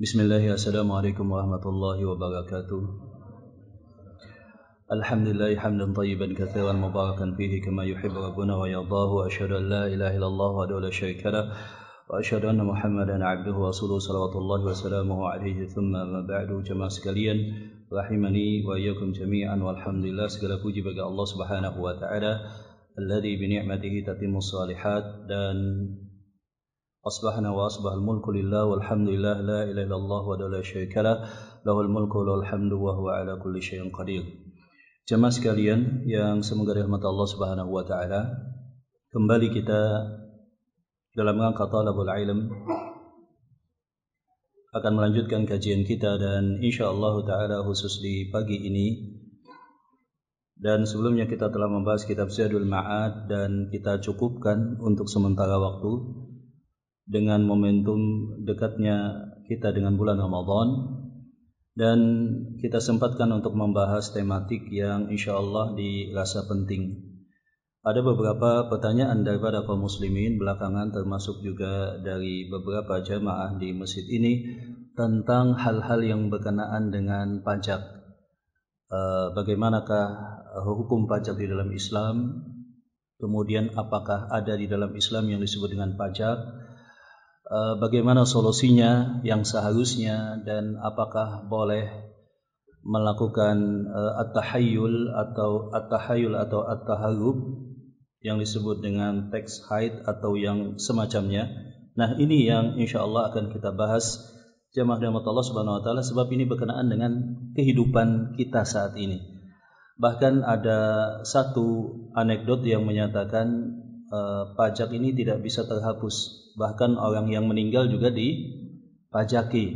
Bismillahirrahmanirrahim. Assalamualaikum warahmatullahi wabarakatuh. Alhamdulillah hamdan tayyiban katsiran mubarakan fihi kama yuhibbu rabbuna wa yardahu. Asyhadu an la ilaha illallah wahdahu la syarika lah wa asyhadu anna Muhammadan abduhu wa rasuluhu salawatullahi wa salamuhu alaihi thumma ma ba'du. Jemaah sekalian rahimani wa iyyakum jami'an, walhamdulillah, segala puji bagi Allah Subhanahu wa taala alladzi bi ni'matihi tatimmus shalihat, dan asbahna wa asbahal mulku lillah walhamdulillah la ilaha illallah wa la syarika lah lahul mulku wa lahul hamdu wa huwa ala kulli syai'in qadir. Jemaah sekalian yang semoga dirahmati Allah Subhanahu wa taala, kembali kita dalam rangka talabul ilm akan melanjutkan kajian kita, dan insyaallah taala khusus di pagi ini. Dan sebelumnya kita telah membahas kitab Zadul Ma'ad, dan kita cukupkan untuk sementara waktu dengan momentum dekatnya kita dengan bulan Ramadan, dan kita sempatkan untuk membahas tematik yang insyaallah dirasa penting. Ada beberapa pertanyaan daripada kaum muslimin belakangan, termasuk juga dari beberapa jamaah di masjid ini, tentang hal-hal yang berkenaan dengan pajak. Bagaimanakah hukum pajak di dalam Islam? Kemudian apakah ada di dalam Islam yang disebut dengan pajak? Bagaimana solusinya yang seharusnya, dan apakah boleh melakukan at-tahayyul atau at-taharrub yang disebut dengan tax hide atau yang semacamnya. Nah, ini yang insyaallah akan kita bahas jemaah rahmat Allah Subhanahu wa taala, sebab ini berkenaan dengan kehidupan kita saat ini. Bahkan ada satu anekdot yang menyatakan pajak ini tidak bisa terhapus. Bahkan orang yang meninggal juga dipajaki.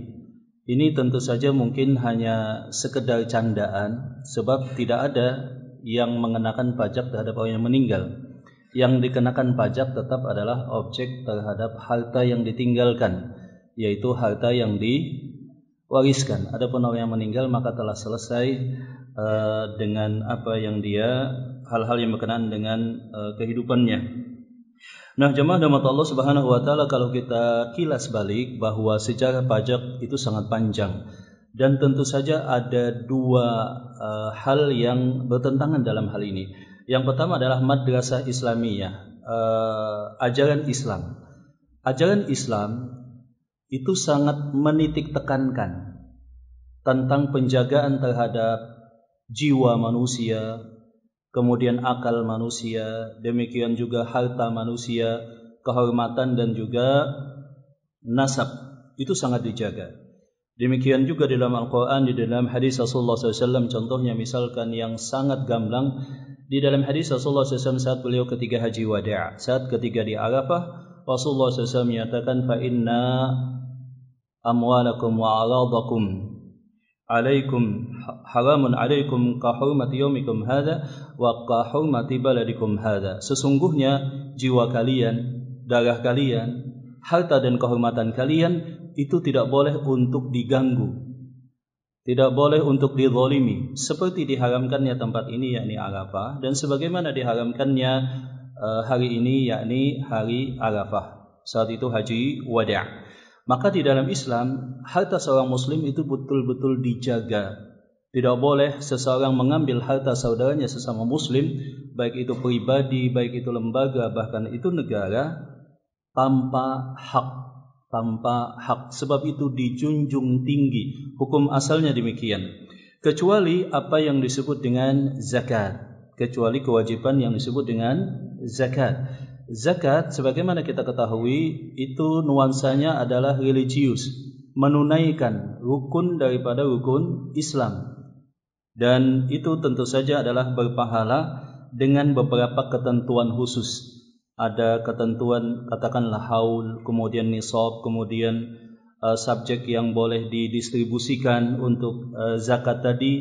Ini tentu saja mungkin hanya sekedar candaan, sebab tidak ada yang mengenakan pajak terhadap orang yang meninggal. Yang dikenakan pajak tetap adalah objek terhadap harta yang ditinggalkan, yaitu harta yang diwariskan. Adapun orang yang meninggal maka telah selesai dengan apa yang dia, hal-hal yang berkenaan dengan kehidupannya. Nah, jemaah rahmat Allah Subhanahu wa taala, kalau kita kilas balik bahwa sejarah pajak itu sangat panjang, dan tentu saja ada dua hal yang bertentangan dalam hal ini. Yang pertama adalah madrasah Islamiyah, ajaran Islam. Ajaran Islam itu sangat menitik tekankan tentang penjagaan terhadap jiwa manusia, kemudian akal manusia, demikian juga harta manusia, kehormatan dan juga nasab, itu sangat dijaga. Demikian juga di dalam Al-Quran, di dalam hadis Rasulullah SAW, contohnya misalkan yang sangat gamblang, di dalam hadis Rasulullah SAW saat beliau ketiga haji wada', saat ketiga di Arafah, Rasulullah SAW menyatakan, fa inna amwalakum wa aradakum alaikum haramun alaikum ka hurmati yaumikum hadza wa ka hurmati baladikum hadza. Sesungguhnya jiwa kalian, darah kalian, harta dan kehormatan kalian itu tidak boleh untuk diganggu, tidak boleh untuk dizalimi, seperti diharamkannya tempat ini yakni Arafah, dan sebagaimana diharamkannya hari ini yakni hari Arafah, saat itu haji wada'. Maka di dalam Islam, harta seorang muslim itu betul-betul dijaga. Tidak boleh seseorang mengambil harta saudaranya sesama muslim, baik itu pribadi, baik itu lembaga, bahkan itu negara, tanpa hak. Sebab itu dijunjung tinggi. Hukum asalnya demikian. Kecuali apa yang disebut dengan zakat. Kecuali kewajiban yang disebut dengan zakat. Zakat, sebagaimana kita ketahui, itu nuansanya adalah religius, menunaikan rukun daripada rukun Islam. Dan itu tentu saja adalah berpahala dengan beberapa ketentuan khusus. Ada ketentuan, katakanlah haul, kemudian nisab, kemudian subjek yang boleh didistribusikan untuk zakat tadi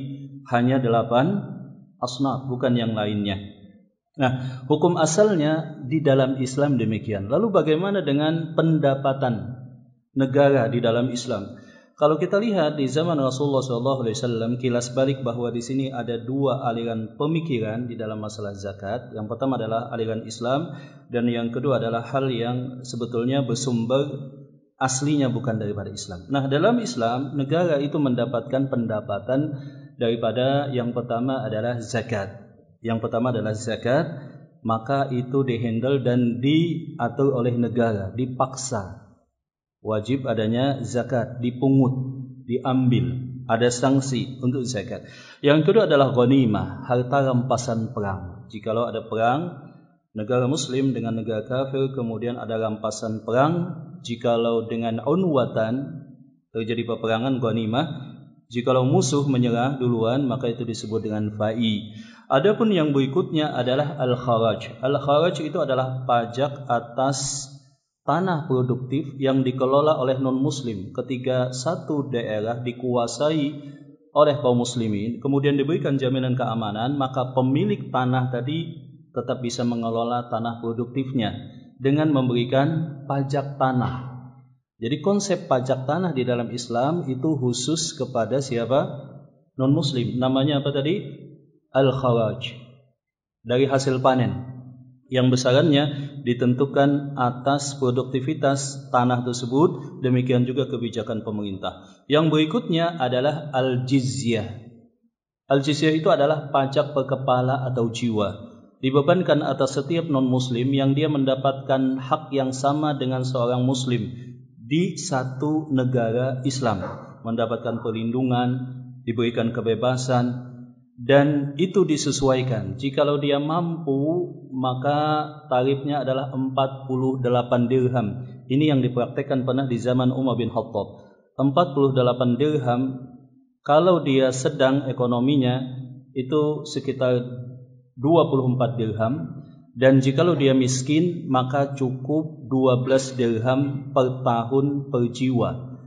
hanya 8 asnaf, bukan yang lainnya. Nah, hukum asalnya di dalam Islam demikian. Lalu bagaimana dengan pendapatan negara di dalam Islam? Kalau kita lihat di zaman Rasulullah SAW, kilas balik bahwa di sini ada dua aliran pemikiran di dalam masalah zakat. Yang pertama adalah aliran Islam, dan yang kedua adalah hal yang sebetulnya bersumber aslinya bukan daripada Islam. Nah, dalam Islam negara itu mendapatkan pendapatan daripada yang pertama adalah zakat. Yang pertama adalah zakat, maka itu dihandle dan diatur oleh negara, dipaksa. Wajib adanya zakat, dipungut, diambil, ada sanksi untuk zakat. Yang kedua adalah ghanimah, harta rampasan perang. Jikalau ada perang negara muslim dengan negara kafir, kemudian ada rampasan perang, jikalau dengan unwatan terjadi peperangan, ghanimah. Jikalau musuh menyerah duluan, maka itu disebut dengan fai. Adapun yang berikutnya adalah al-kharaj. Al-kharaj itu adalah pajak atas tanah produktif yang dikelola oleh non-muslim. Ketika satu daerah dikuasai oleh kaum muslimin, kemudian diberikan jaminan keamanan, maka pemilik tanah tadi tetap bisa mengelola tanah produktifnya dengan memberikan pajak tanah. Jadi konsep pajak tanah di dalam Islam itu khusus kepada siapa? Non-muslim. Namanya apa tadi? Al-kharaj, dari hasil panen yang besarannya ditentukan atas produktivitas tanah tersebut, demikian juga kebijakan pemerintah. Yang berikutnya adalah al-jizyah. Al-jizyah itu adalah pajak per kepala atau jiwa, dibebankan atas setiap non-muslim yang dia mendapatkan hak yang sama dengan seorang muslim di satu negara Islam, mendapatkan perlindungan, diberikan kebebasan, dan itu disesuaikan. Jikalau dia mampu, maka tarifnya adalah 48 dirham. Ini yang dipraktekkan pernah di zaman Umar bin Khattab. 48 dirham, kalau dia sedang ekonominya itu sekitar 24 dirham, dan jikalau dia miskin maka cukup 12 dirham per tahun per jiwa.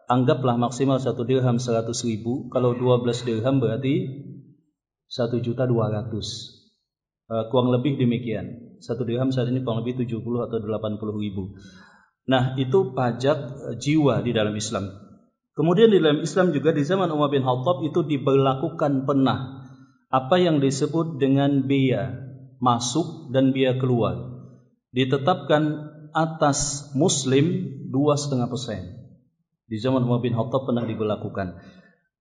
Anggaplah maksimal 1 dirham 100.000. Kalau 12 dirham berarti 1.200.000, kurang lebih demikian. 1 dirham saat ini kurang lebih 70 atau 80.000. Nah, itu pajak jiwa di dalam Islam. Kemudian di dalam Islam juga di zaman Umar bin Khattab itu diberlakukan pernah apa yang disebut dengan biaya masuk dan biaya keluar. Ditetapkan atas muslim 2,5%. Di zaman Umar bin Khattab pernah diberlakukan.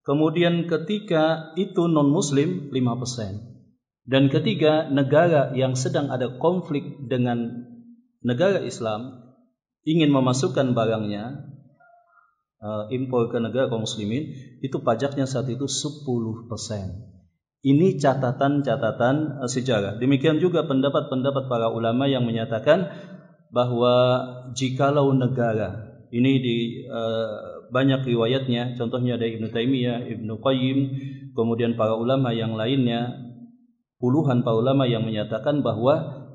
Kemudian ketika itu non-muslim 5%. Dan ketiga, negara yang sedang ada konflik dengan negara Islam ingin memasukkan barangnya, impor ke negara kaum muslimin, itu pajaknya saat itu 10%. Ini catatan-catatan sejarah. Demikian juga pendapat-pendapat para ulama yang menyatakan bahwa jikalau negara ini di banyak riwayatnya, contohnya ada Ibnu Taimiyah, Ibnu Qayyim, kemudian para ulama yang lainnya, puluhan para ulama yang menyatakan bahwa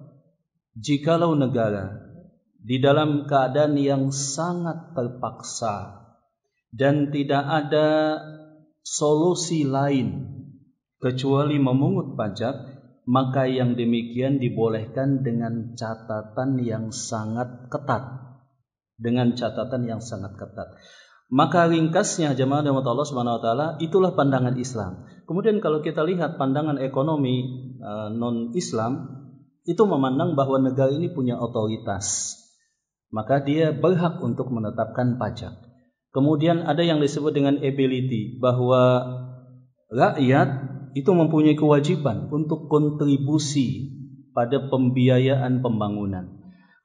jikalau negara di dalam keadaan yang sangat terpaksa dan tidak ada solusi lain kecuali memungut pajak, maka yang demikian dibolehkan dengan catatan yang sangat ketat. Maka ringkasnya jemaah rahmat Allah Subhanahu wa taala, itulah pandangan Islam. Kemudian kalau kita lihat pandangan ekonomi non-Islam, itu memandang bahwa negara ini punya otoritas, maka dia berhak untuk menetapkan pajak. Kemudian ada yang disebut dengan ability, bahwa rakyat itu mempunyai kewajiban untuk kontribusi pada pembiayaan pembangunan.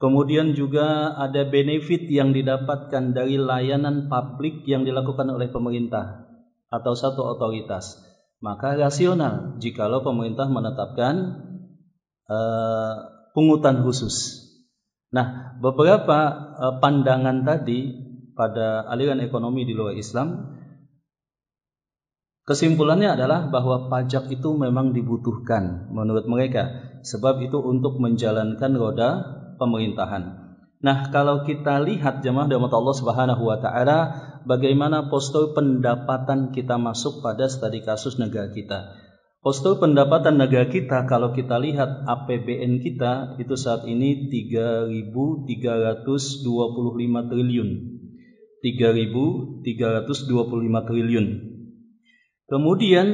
Kemudian juga ada benefit yang didapatkan dari layanan publik yang dilakukan oleh pemerintah atau satu otoritas. Maka rasional jikalau pemerintah menetapkan pungutan khusus. Nah, beberapa pandangan tadi pada aliran ekonomi di luar Islam, kesimpulannya adalah bahwa pajak itu memang dibutuhkan menurut mereka, sebab itu untuk menjalankan roda pemerintahan. Nah, kalau kita lihat jemaah rahmat Allah Subhanahu wa taala, bagaimana postur pendapatan kita masuk pada studi kasus negara kita. Postur pendapatan negara kita, kalau kita lihat APBN kita itu saat ini 3.325 triliun. 3.325 triliun. Kemudian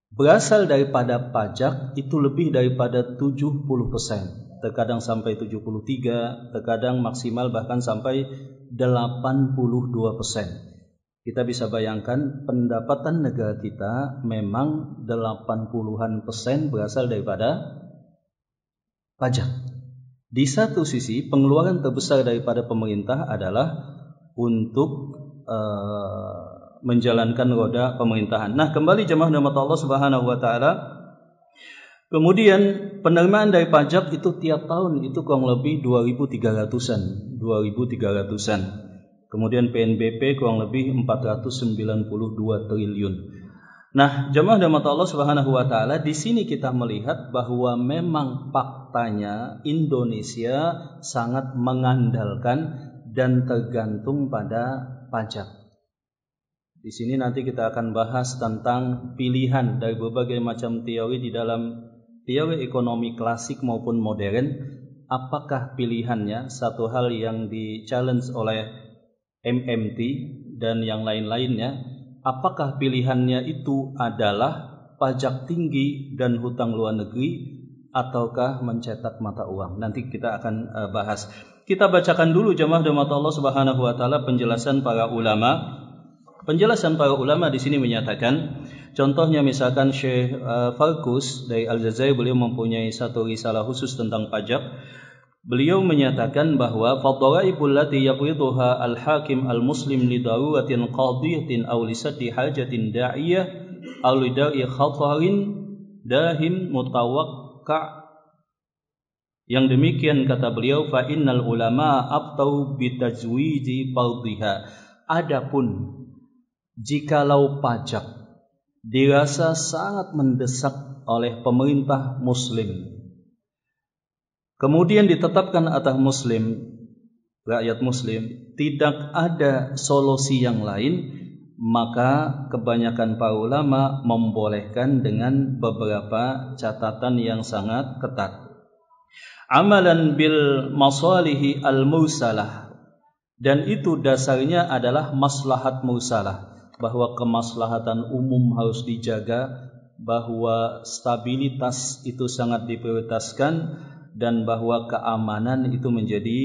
berasal daripada pajak itu lebih daripada 70%. terkadang sampai 73, terkadang maksimal bahkan sampai 82%. Kita bisa bayangkan pendapatan negara kita memang 80-an% berasal daripada pajak. Di satu sisi pengeluaran terbesar daripada pemerintah adalah untuk menjalankan roda pemerintahan. Nah, kembali jemaah rahmat Allah Subhanahu wa taala. Kemudian penerimaan dari pajak itu tiap tahun itu kurang lebih 2.300-an. Kemudian PNBP kurang lebih 492 triliun. Nah, jemaah rahmat Allah Subhanahu wa taala, di sini kita melihat bahwa memang faktanya Indonesia sangat mengandalkan dan tergantung pada pajak. Di sini nanti kita akan bahas tentang pilihan dari berbagai macam teori di dalam teori ekonomi klasik maupun modern. Apakah pilihannya satu hal yang di-challenge oleh MMT dan yang lain-lainnya? Apakah pilihannya itu adalah pajak tinggi dan hutang luar negeri ataukah mencetak mata uang? Nanti kita akan bahas. Kita bacakan dulu jemaah rahmat Allah Subhanahu wa taala penjelasan para ulama. Penjelasan para ulama di sini menyatakan, contohnya misalkan Syekh Farkus dari Aljazair, beliau mempunyai satu risalah khusus tentang pajak. Beliau menyatakan bahwa fadha'ibul lati yaqidhuha al-hakim al-muslim li daruratin qadiyatin aw li saddi hajatin da'iyah aw li da'i khatarin dahim mutawaqqa'. Yang demikian kata beliau, fa innal ulama aftau bi tajwidi fardhiha. Adapun jikalau pajak dirasa sangat mendesak oleh pemerintah muslim, kemudian ditetapkan atas muslim, rakyat muslim, tidak ada solusi yang lain, maka kebanyakan para ulama membolehkan dengan beberapa catatan yang sangat ketat. Amalan bil masalihi al-mursalah, dan itu dasarnya adalah maslahat mursalah, bahwa kemaslahatan umum harus dijaga, bahwa stabilitas itu sangat diprioritaskan, dan bahwa keamanan itu menjadi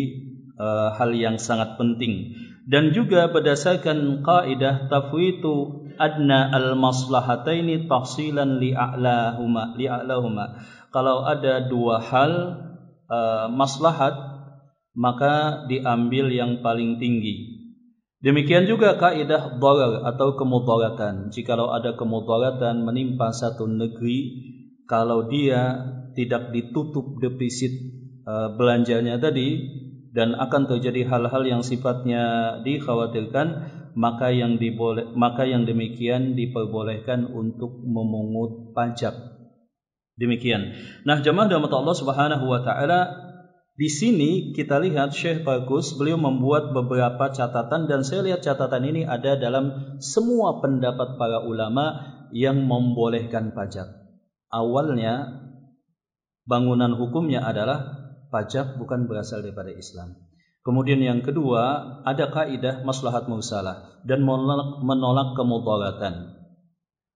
hal yang sangat penting. Dan juga berdasarkan kaidah tafwitu adna al-maslahataini tahsilan li'a'lahuma. Kalau ada dua hal maslahat, maka diambil yang paling tinggi. Demikian juga kaidah darar atau kemudaratan. Jikalau ada kemudaratan menimpa satu negeri, kalau dia tidak ditutup defisit belanjanya tadi dan akan terjadi hal-hal yang sifatnya dikhawatirkan, maka yang demikian diperbolehkan untuk memungut pajak. Demikian. Nah, jemaah rahmat Allah Subhanahu wa taala, di sini kita lihat Syekh Farkus beliau membuat beberapa catatan, dan saya lihat catatan ini ada dalam semua pendapat para ulama yang membolehkan pajak. Awalnya bangunan hukumnya adalah pajak bukan berasal daripada Islam. Kemudian yang kedua, ada kaidah maslahat mursalah dan menolak kemudaratan.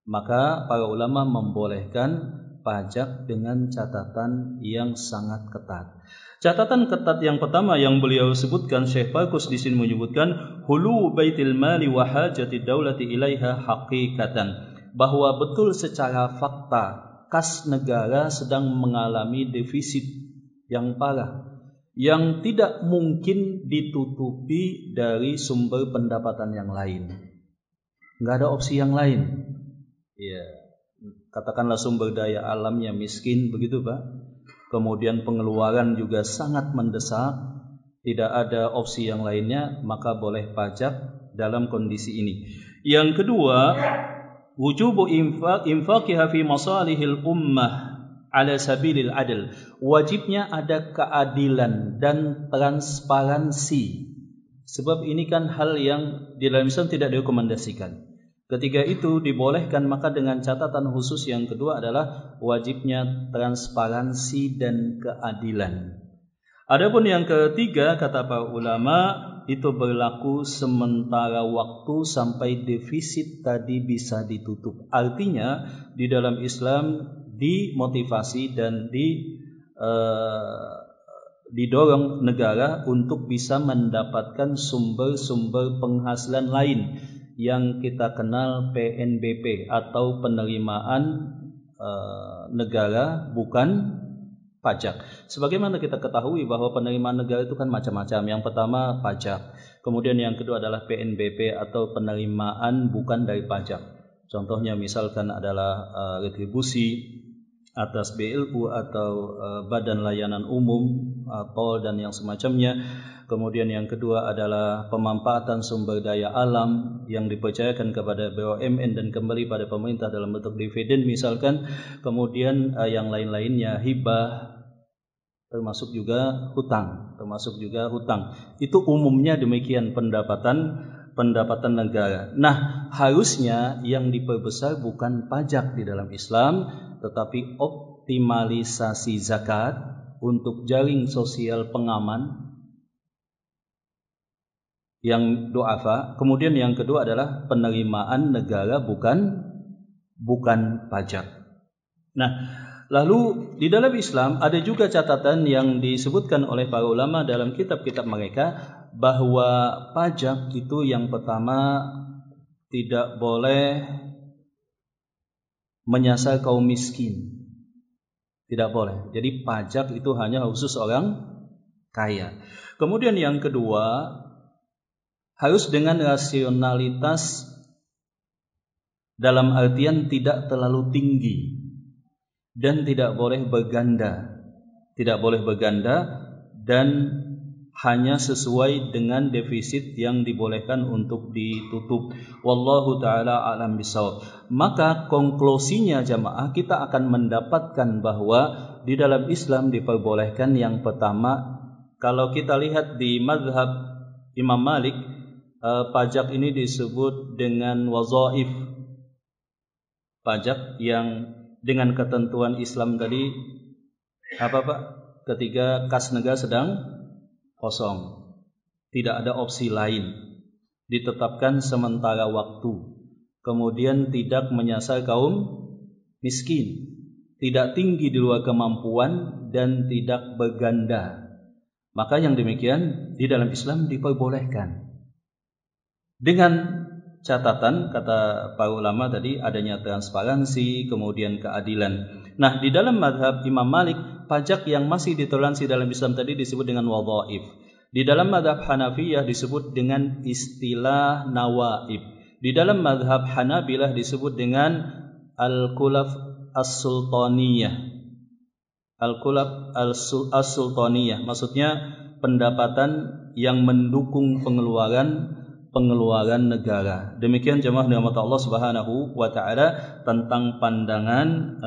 Maka para ulama membolehkan pajak dengan catatan yang sangat ketat. Catatan ketat yang pertama yang beliau sebutkan, Syekh Farkus di sini menyebutkan hulu baitil mali wa hajati daulati ilaiha haqiqatan, bahwa betul secara fakta kas negara sedang mengalami defisit yang parah, yang tidak mungkin ditutupi dari sumber pendapatan yang lain. Nggak ada opsi yang lain. Ya, katakanlah sumber daya alamnya miskin, begitu Pak. Kemudian pengeluaran juga sangat mendesak, tidak ada opsi yang lainnya, maka boleh pajak dalam kondisi ini. Yang kedua, wujubu infaqiha fi masalihil ummah ala sabilil adl. Wajibnya ada keadilan dan transparansi. Sebab ini kan hal yang di dalam Islam tidak direkomendasikan. Ketika itu dibolehkan, maka dengan catatan khusus yang kedua adalah wajibnya transparansi dan keadilan. Adapun yang ketiga, kata para ulama, itu berlaku sementara waktu sampai defisit tadi bisa ditutup. Artinya di dalam Islam dimotivasi dan didorong negara untuk bisa mendapatkan sumber-sumber penghasilan lain yang kita kenal PNBP atau penerimaan negara bukan pajak. Sebagaimana kita ketahui bahwa penerimaan negara itu kan macam-macam. Yang pertama pajak, kemudian yang kedua adalah PNBP atau penerimaan bukan dari pajak. Contohnya misalkan adalah retribusi atas BLU atau Badan Layanan Umum, tol dan yang semacamnya. Kemudian yang kedua adalah pemanfaatan sumber daya alam yang dipercayakan kepada BUMN dan kembali pada pemerintah dalam bentuk dividen misalkan. Kemudian yang lain-lainnya hibah, termasuk juga hutang, Itu umumnya demikian pendapatan negara. Nah, harusnya yang diperbesar bukan pajak di dalam Islam, tetapi optimalisasi zakat untuk jaring sosial pengaman yang du'afa. Kemudian yang kedua adalah penerimaan negara bukan pajak. Nah, lalu di dalam Islam ada juga catatan yang disebutkan oleh para ulama dalam kitab-kitab mereka bahwa pajak itu yang pertama tidak boleh menyasar kaum miskin. Tidak boleh. Jadi pajak itu hanya khusus orang kaya. Kemudian yang kedua, harus dengan rasionalitas dalam artian tidak terlalu tinggi dan tidak boleh berganda. Tidak boleh berganda dan hanya sesuai dengan defisit yang dibolehkan untuk ditutup. Wallahu ta'ala a'lam bishawab. Maka konklusinya jamaah, kita akan mendapatkan bahwa di dalam Islam diperbolehkan yang pertama, kalau kita lihat di mazhab Imam Malik, pajak ini disebut dengan wazaif. Pajak yang dengan ketentuan Islam tadi apa Pak? Ketika kas negara sedang kosong, tidak ada opsi lain, ditetapkan sementara waktu, kemudian tidak menyasar kaum miskin, tidak tinggi di luar kemampuan dan tidak berganda. Maka yang demikian di dalam Islam diperbolehkan. Dengan catatan, kata para ulama tadi, adanya transparansi, kemudian keadilan. Nah, di dalam mazhab Imam Malik, pajak yang masih ditoleransi dalam Islam tadi disebut dengan wadhaif. Di dalam mazhab Hanafiyah disebut dengan istilah nawaib. Di dalam mazhab Hanabilah disebut dengan al-kulaf as-sultaniyah. Al-kulaf as-sultaniyah, maksudnya pendapatan yang mendukung pengeluaran negara. Demikian jemaah rahmat Allah Subhanahu wa taala tentang pandangan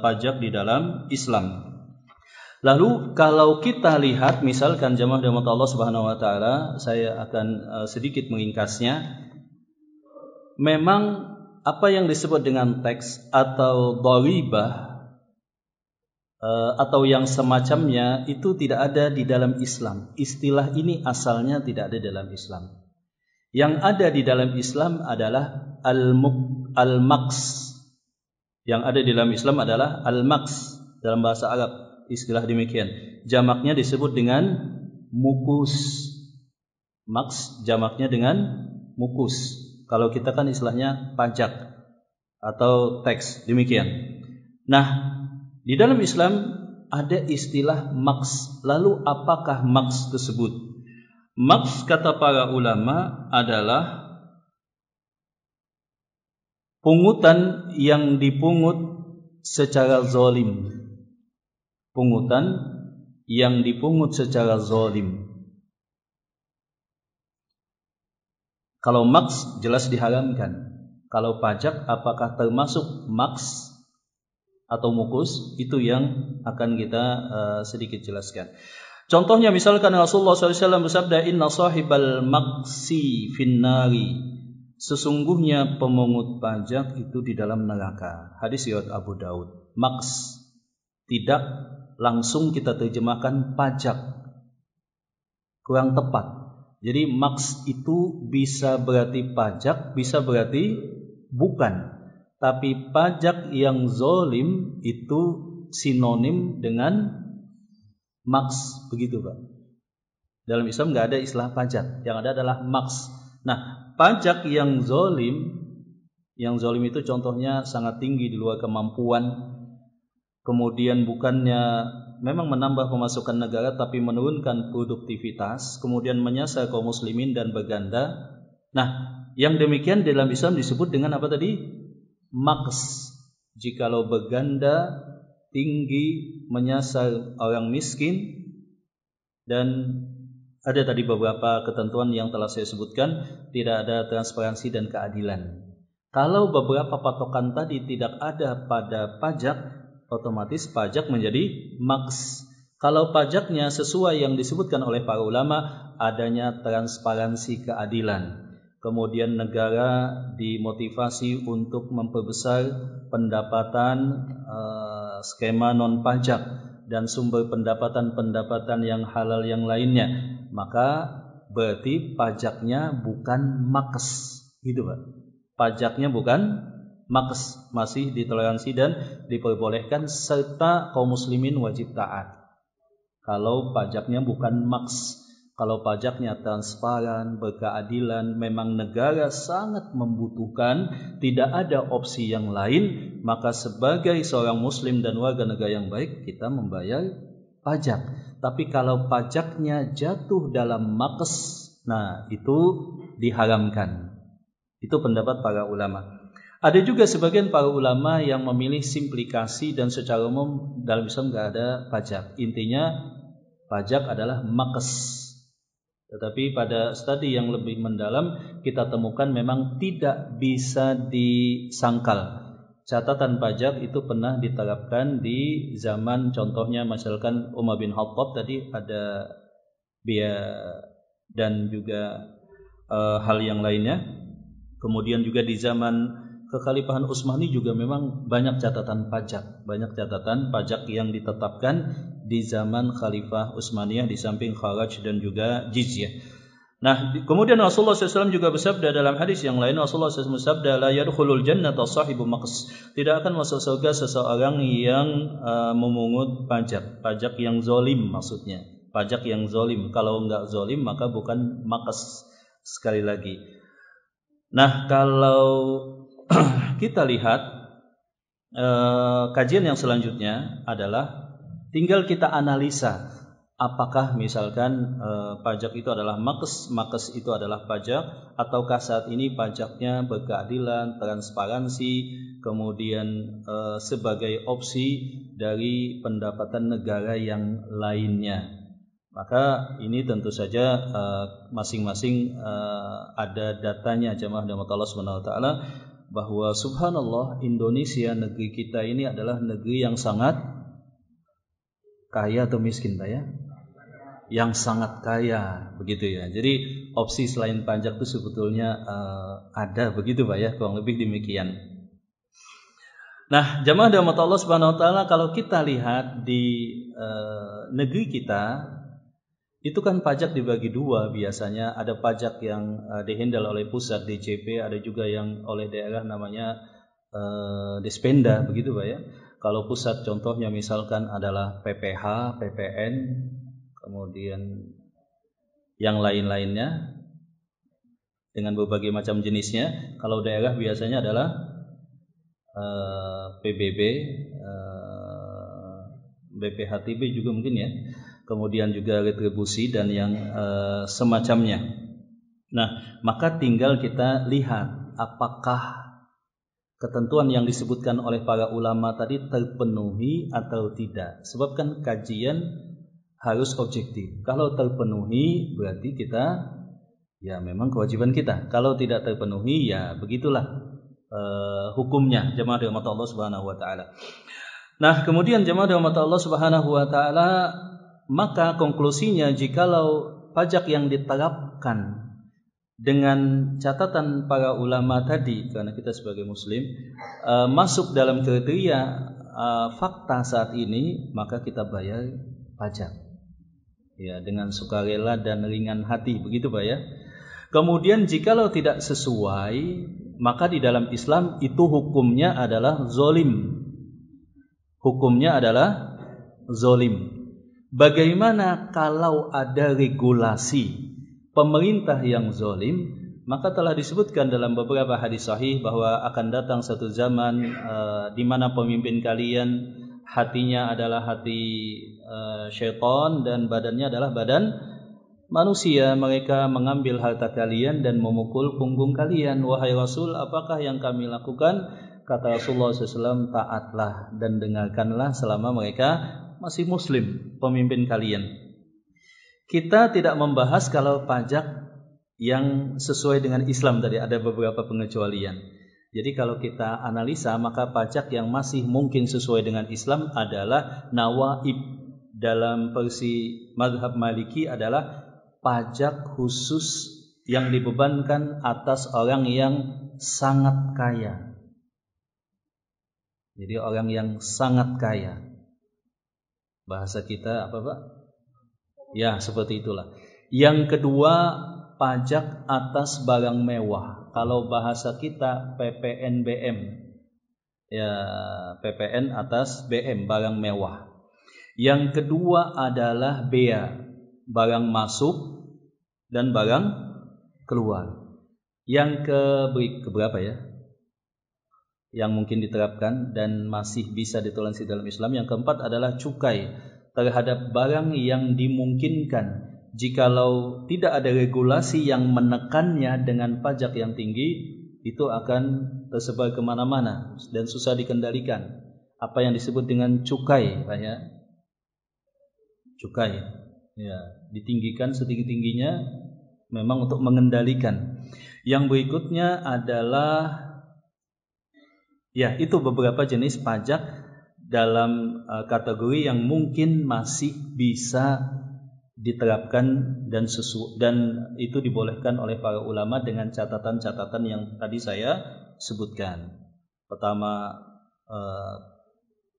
pajak di dalam Islam. Lalu kalau kita lihat misalkan jemaah rahmat Allah Subhanahu wa taala, saya akan sedikit meringkasnya. Memang apa yang disebut dengan teks atau dharibah atau yang semacamnya itu tidak ada di dalam Islam. Istilah ini asalnya tidak ada dalam Islam. Yang ada di dalam Islam adalah al-maqs. Yang ada di dalam Islam adalah al-maqs. Dalam bahasa Arab istilah demikian. Jamaknya disebut dengan mukus. Maqs jamaknya dengan mukus. Kalau kita kan istilahnya pajak atau teks, demikian. Nah, di dalam Islam ada istilah maqs. Lalu apakah maqs tersebut? Maqs kata para ulama adalah pungutan yang dipungut secara zalim. Pungutan yang dipungut secara zalim. Kalau maqs jelas diharamkan. Kalau pajak apakah termasuk maqs atau mukus? Itu yang akan kita sedikit jelaskan. Contohnya misalkan Rasulullah SAW bersabda, Inna sahibal maqsi finnari. Sesungguhnya pemungut pajak itu di dalam neraka. Hadis riwayat Abu Daud. Maqs tidak langsung kita terjemahkan pajak, kurang tepat. Jadi maqs itu bisa berarti pajak, bisa berarti bukan. Tapi pajak yang zalim itu sinonim dengan maks, begitu Pak. Dalam Islam nggak ada istilah pajak, yang ada adalah maks. Nah, pajak yang zolim itu contohnya sangat tinggi di luar kemampuan, kemudian bukannya memang menambah pemasukan negara tapi menurunkan produktivitas, kemudian menyasar kaum muslimin dan berganda. Nah, yang demikian dalam Islam disebut dengan apa tadi? Maks. Jikalau berganda tinggi menyasar orang miskin, dan ada tadi beberapa ketentuan yang telah saya sebutkan, tidak ada transparansi dan keadilan. Kalau beberapa patokan tadi tidak ada pada pajak, otomatis pajak menjadi maks. Kalau pajaknya sesuai yang disebutkan oleh para ulama, adanya transparansi keadilan. Kemudian negara dimotivasi untuk memperbesar pendapatan skema non pajak dan sumber pendapatan yang halal yang lainnya, maka berarti pajaknya bukan maks, gitu Pak. Pajaknya bukan maks, masih ditoleransi dan diperbolehkan, serta kaum muslimin wajib taat. Kalau pajaknya bukan maks, kalau pajaknya transparan, berkeadilan, memang negara sangat membutuhkan, tidak ada opsi yang lain, maka sebagai seorang muslim dan warga negara yang baik, kita membayar pajak. Tapi kalau pajaknya jatuh dalam maks, nah itu diharamkan. Itu pendapat para ulama. Ada juga sebagian para ulama yang memilih simplikasi dan secara umum dalam Islam nggak ada pajak. Intinya pajak adalah maks. Tetapi pada studi yang lebih mendalam kita temukan memang tidak bisa disangkal. Catatan pajak itu pernah diterapkan di zaman, contohnya misalkan Umar bin Khattab tadi ada biaya dan juga hal yang lainnya. Kemudian juga di zaman kekhalifahan Utsmani juga memang banyak catatan pajak yang ditetapkan di zaman Khalifah Utsmaniyah di samping kharaj dan juga jizyah. Nah, kemudian Rasulullah SAW juga bersabda dalam hadis yang lain, Rasulullah SAW bersabda, la yadkhulul jannata sahibu maqs. Tidak akan masuk surga seseorang yang memungut pajak yang zalim maksudnya. Pajak yang zalim. Kalau enggak zalim maka bukan maqs. Sekali lagi. Nah, kalau kita lihat kajian yang selanjutnya adalah tinggal kita analisa apakah misalkan pajak itu adalah maks itu adalah pajak, ataukah saat ini pajaknya berkeadilan, transparansi, kemudian sebagai opsi dari pendapatan negara yang lainnya. Maka ini tentu saja masing-masing ada datanya jamaah rahmat Allah Subhanahu wa taala, bahwa subhanallah Indonesia negeri kita ini adalah negeri yang sangat kaya atau miskin Pak ya? Yang sangat kaya begitu ya. Jadi opsi selain pajak itu sebetulnya ada begitu Pak ya, kurang lebih demikian. Nah, jamaah rahmat Allah Subhanahu wa taala, kalau kita lihat di negeri kita itu kan pajak dibagi dua biasanya. Ada pajak yang dihandle oleh pusat DJP, ada juga yang oleh daerah namanya Dispenda begitu Pak ya. Kalau pusat contohnya misalkan adalah PPH, PPN, kemudian yang lain-lainnya dengan berbagai macam jenisnya. Kalau daerah biasanya adalah PBB, BPHTB juga mungkin ya. Kemudian juga retribusi dan yang semacamnya. Nah, maka tinggal kita lihat apakah ketentuan yang disebutkan oleh para ulama tadi terpenuhi atau tidak. Sebab kan kajian harus objektif. Kalau terpenuhi berarti kita ya memang kewajiban kita. Kalau tidak terpenuhi ya begitulah hukumnya, jemaah rahmat Allah Subhanahu wa taala. Nah, kemudian jemaah rahmat Allah Subhanahu wa taala, maka konklusinya jikalau pajak yang diterapkan dengan catatan para ulama tadi, karena kita sebagai muslim masuk dalam kriteria fakta saat ini, maka kita bayar pajak ya dengan sukarela dan ringan hati begitu Pak ya. Kemudian jikalau tidak sesuai, maka di dalam Islam itu hukumnya adalah zalim. Hukumnya adalah zalim. Bagaimana kalau ada regulasi pemerintah yang zalim? Maka telah disebutkan dalam beberapa hadis sahih bahwa akan datang satu zaman di mana pemimpin kalian hatinya adalah hati syaitan dan badannya adalah badan manusia. Mereka mengambil harta kalian dan memukul punggung kalian. Wahai Rasul, apakah yang kami lakukan? Kata Rasulullah SAW, taatlah dan dengarkanlah selama mereka masih muslim, pemimpin kalian. Kita tidak membahas kalau pajak yang sesuai dengan Islam tadi, ada beberapa pengecualian. Jadi kalau kita analisa, maka pajak yang masih mungkin sesuai dengan Islam adalah nawaib. Dalam versi mazhab Maliki adalah pajak khusus yang dibebankan atas orang yang sangat kaya. Jadi orang yang sangat kaya. Bahasa kita apa, Pak? Ya, seperti itulah. Yang kedua, pajak atas barang mewah. Kalau bahasa kita PPNBM. Ya, PPN atas BM, barang mewah. Yang kedua adalah bea, barang masuk dan barang keluar. Yang keberapa ya? Yang mungkin diterapkan dan masih bisa ditoleransi dalam Islam. Yang keempat adalah cukai terhadap barang yang dimungkinkan. Jikalau tidak ada regulasi yang menekannya dengan pajak yang tinggi, itu akan tersebar kemana-mana dan susah dikendalikan. Apa yang disebut dengan cukai, Pak ya? Cukai, ya, ditinggikan setinggi-tingginya memang untuk mengendalikan. Yang berikutnya adalah, ya, itu beberapa jenis pajak dalam kategori yang mungkin masih bisa diterapkan dan itu dibolehkan oleh para ulama dengan catatan-catatan yang tadi saya sebutkan. Pertama,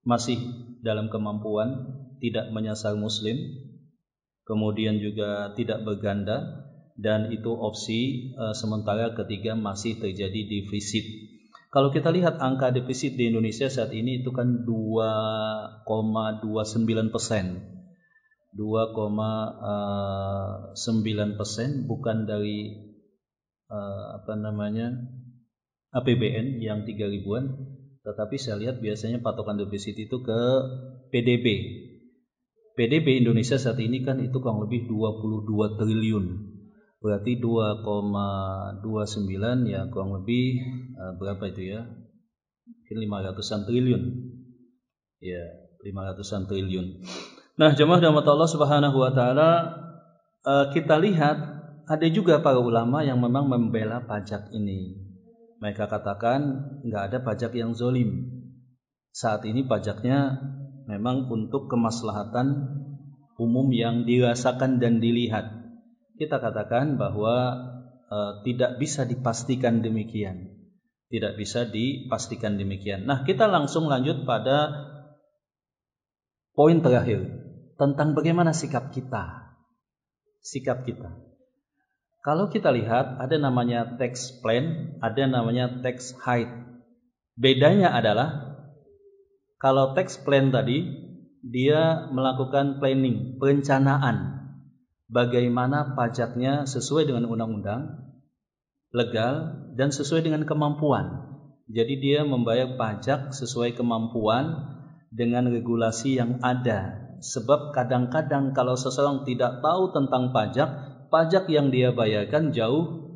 masih dalam kemampuan, tidak menyasar muslim, kemudian juga tidak berganda, dan itu opsi sementara. Ketiga, masih terjadi defisit. Kalau kita lihat angka defisit di Indonesia saat ini itu kan 2,29%. 2,9%, bukan dari APBN yang 3.000-an, tetapi saya lihat biasanya patokan defisit itu ke PDB. PDB Indonesia saat ini kan itu kurang lebih 22 triliun. Berarti 2,29 ya kurang lebih berapa itu ya? Mungkin 500-an triliun. Ya, 500-an triliun. Nah, jemaah rahmat Allah Subhanahu wa taala, kita lihat ada juga para ulama yang memang membela pajak ini. Mereka katakan enggak ada pajak yang zalim. Saat ini pajaknya memang untuk kemaslahatan umum yang dirasakan dan dilihat. Kita katakan bahwa tidak bisa dipastikan demikian. Tidak bisa dipastikan demikian. Nah, kita langsung lanjut pada poin terakhir tentang bagaimana sikap kita. Sikap kita. Kalau kita lihat ada namanya tax plan, ada namanya tax hide. Bedanya adalah kalau tax plan tadi dia melakukan planning, perencanaan bagaimana pajaknya sesuai dengan undang-undang, legal dan sesuai dengan kemampuan. Jadi dia membayar pajak sesuai kemampuan dengan regulasi yang ada. Sebab kadang-kadang kalau seseorang tidak tahu tentang pajak yang dia bayarkan jauh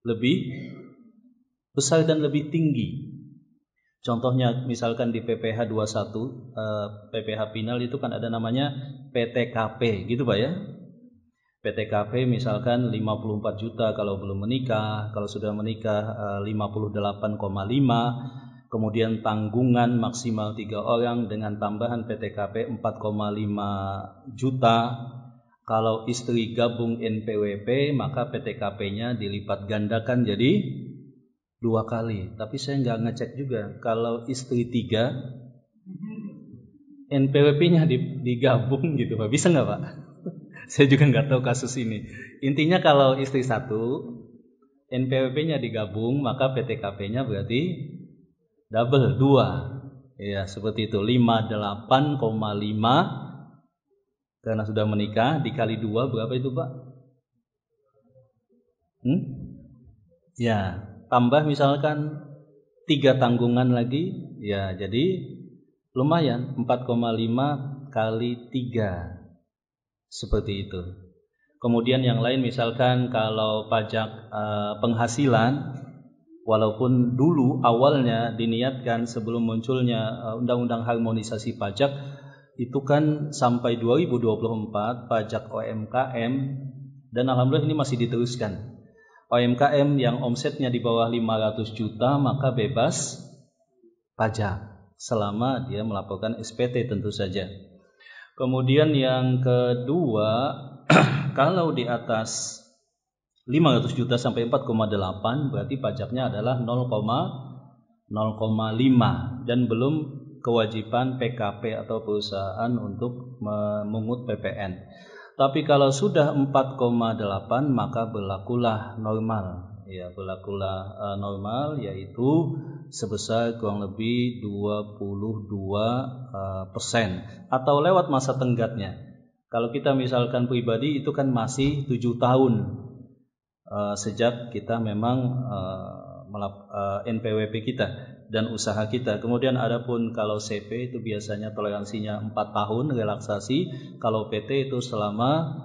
lebih besar dan lebih tinggi. Contohnya misalkan di PPh 21, PPh final itu kan ada namanya PTKP gitu Pak ya. PTKP misalkan 54 juta kalau belum menikah, kalau sudah menikah 58,5. Kemudian tanggungan maksimal 3 orang dengan tambahan PTKP 4,5 juta. Kalau istri gabung NPWP maka PTKP-nya dilipat gandakan jadi 2 kali. Tapi saya nggak ngecek juga. Kalau istri 3 NPWP-nya digabung gitu Pak. Bisa nggak Pak? Saya juga nggak tahu kasus ini. Intinya kalau istri 1 NPWP-nya digabung maka PTKP-nya berarti double 2. Ya, seperti itu. 58,5 Karena sudah menikah dikali 2 berapa itu Pak? Ya, tambah misalkan 3 tanggungan lagi, ya jadi lumayan 4,5 kali 3 seperti itu. Kemudian yang lain misalkan kalau pajak penghasilan, walaupun dulu awalnya diniatkan sebelum munculnya undang-undang harmonisasi pajak itu kan sampai 2024 pajak OMKM, dan alhamdulillah ini masih diteruskan. OMKM yang omsetnya di bawah 500 juta maka bebas pajak selama dia melaporkan SPT tentu saja. Kemudian yang kedua, kalau di atas 500 juta sampai 4,8 berarti pajaknya adalah 0,05 dan belum kewajiban PKP atau perusahaan untuk memungut PPN. Tapi kalau sudah 4,8 maka berlakulah normal. Ya, berlakulah normal yaitu sebesar kurang lebih 22% atau lewat masa tenggatnya. Kalau kita misalkan pribadi itu kan masih 7 tahun sejak kita memang NPWP kita dan usaha kita. Kemudian adapun kalau CP itu biasanya toleransinya 4 tahun relaksasi, kalau PT itu selama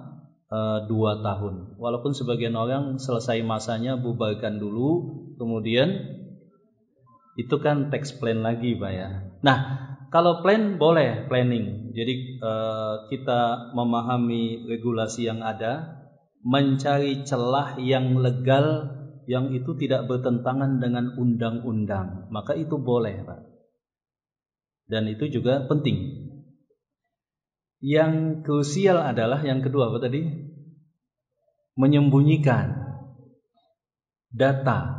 2 tahun. Walaupun sebagian orang selesai masanya bubarkan dulu, kemudian itu kan tax plan lagi Pak ya. Nah, kalau plan boleh planning. Jadi kita memahami regulasi yang ada, mencari celah yang legal yang itu tidak bertentangan dengan undang-undang, maka itu boleh Pak. Dan itu juga penting. Yang krusial adalah yang kedua apa tadi? Menyembunyikan data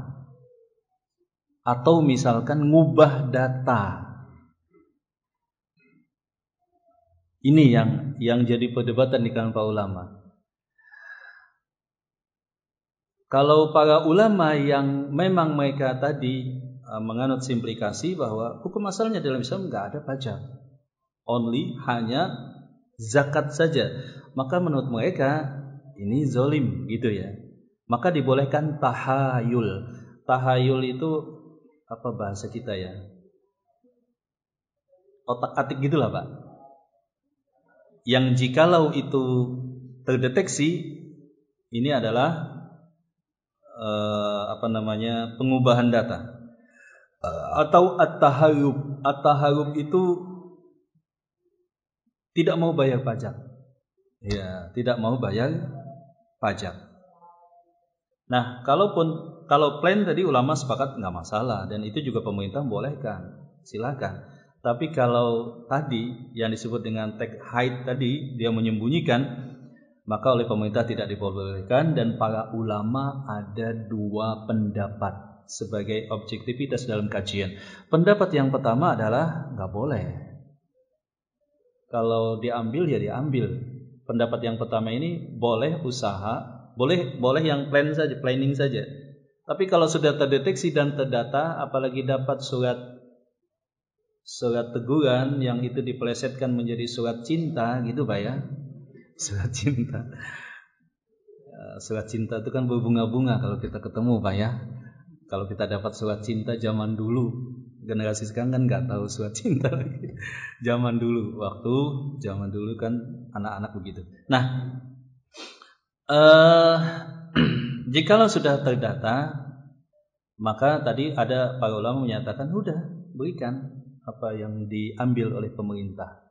atau misalkan ngubah data. Ini yang jadi perdebatan di kalangan para ulama. Kalau para ulama yang memang mereka tadi menganut simplikasi bahwa hukum asalnya dalam Islam nggak ada pajak, only hanya zakat saja, maka menurut mereka ini zolim gitu ya. Maka dibolehkan tahayul. Tahayul itu apa bahasa kita ya? Otak-atik gitulah Pak. Yang jikalau itu terdeteksi ini adalah pengubahan data atau at-taharub. At-taharub itu tidak mau bayar pajak. Ya, tidak mau bayar pajak. Nah, kalau plan tadi ulama sepakat nggak masalah dan itu juga pemerintah bolehkan, silakan. Tapi kalau tadi yang disebut dengan tax hide tadi dia menyembunyikan, maka oleh pemerintah tidak diperbolehkan, dan para ulama ada 2 pendapat sebagai objektivitas dalam kajian. Pendapat yang pertama adalah nggak boleh. Kalau diambil ya diambil. Pendapat yang pertama ini boleh usaha, boleh yang planning saja. Tapi kalau sudah terdeteksi dan terdata, apalagi dapat surat teguran yang itu dipelesetkan menjadi surat cinta gitu Pak ya. Surat cinta. Surat cinta itu kan berbunga-bunga kalau kita ketemu Pak ya. Kalau kita dapat surat cinta zaman dulu, generasi sekarang kan nggak tahu surat cinta lagi. Zaman dulu kan anak-anak begitu. Nah, jikalau sudah terdata, maka tadi ada para ulama menyatakan udah berikan apa yang diambil oleh pemerintah.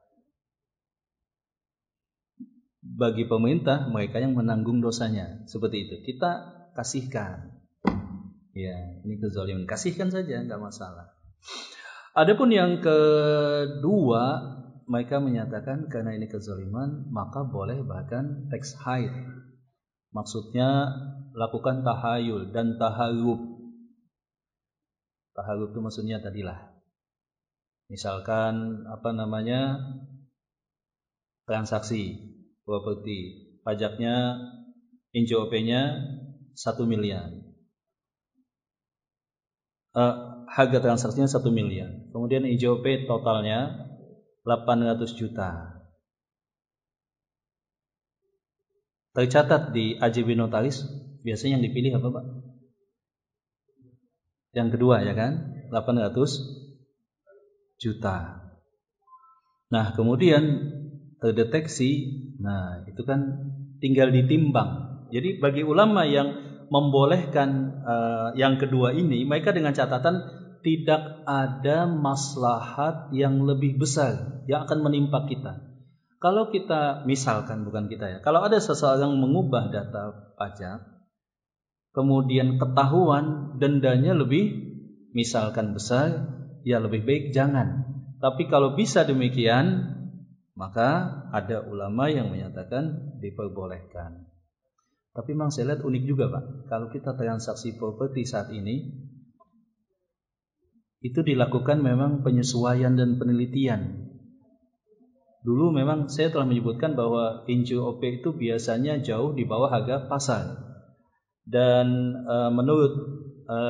Bagi pemerintah, mereka yang menanggung dosanya. Seperti itu. Kita kasihkan. Ya, ini kezaliman. Kasihkan saja, enggak masalah. Adapun yang kedua, mereka menyatakan karena ini kezaliman, maka boleh bahkan tax hide. Maksudnya lakukan tahayul dan taharub. Taharub itu maksudnya tadilah. Misalkan transaksi properti, pajaknya NJOP-nya 1 miliar. Harga transaksinya 1 miliar. Kemudian NJOP totalnya 800 juta. tercatat di AJB Notaris, biasanya yang dipilih apa Pak? Yang kedua ya kan, 800 juta. Nah kemudian terdeteksi, nah itu kan tinggal ditimbang. Jadi bagi ulama yang membolehkan yang kedua ini, mereka dengan catatan tidak ada maslahat yang lebih besar yang akan menimpa kita. Kalau kita misalkan, bukan kita ya, kalau ada seseorang mengubah data pajak, kemudian ketahuan dendanya lebih misalkan besar, ya lebih baik jangan. Tapi kalau bisa demikian, maka ada ulama yang menyatakan diperbolehkan. Tapi memang saya lihat unik juga Pak, kalau kita transaksi properti saat ini, itu dilakukan memang penyesuaian dan penelitian. Dulu memang saya telah menyebutkan bahwa NJOP itu biasanya jauh di bawah harga pasar. Dan menurut